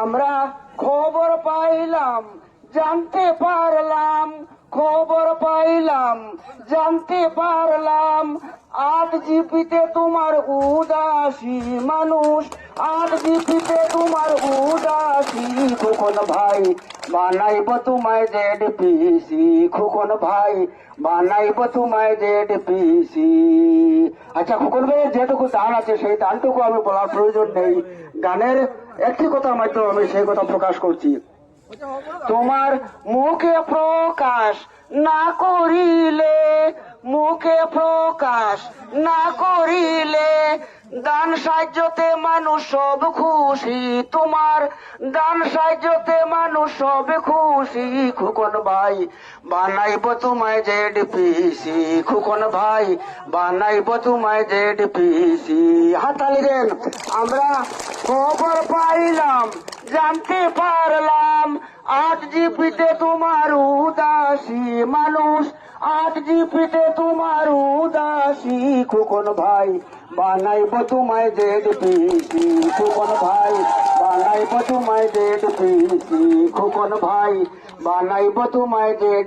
আমরা খবর পাইলাম, জানতে পারলাম, খবর পাইলাম, জানতে পারলাম, 8 জিবিতে তোমার উদাসী মানুষ, 8 জিবিতে তোমার উদাসী। খোকন ভাই বানাইব তোমায় ZPC, খোকন ভাই বানাইব তোমায় ZPC। আচ্ছা খোকন ভাই যেটুকু দান আছে সেই দানটুকু আমি বলার প্রয়োজন নেই, গানের একটি কথার মাধ্যমে আমি সেই কথা প্রকাশ করছি। তোমার মুখে প্রকাশ না করিলে, মুখে প্রকাশ না করিলে, দান সাহায্যতে মানুষ সব খুশি, তোমার দান সাহায্যতে মানুষ সব খুশি। খোকন ভাই বানাইব তোমায় ZPC, খোকন ভাই বানাইব তোমায় ZPC। হাততালি দেন। আমরা খবর পাইলাম, জানতে পারলাম, 8 জিবিতে তোমার উদাসী মানুষ, 8 জিবিতে তোমার উদাসী। খোকন ভাই বানাইব তোমায় ZPC, খোকন ভাই বানাইব তোমায় ZPC, খোকন ভাই বানাইব তোমায় ZPC।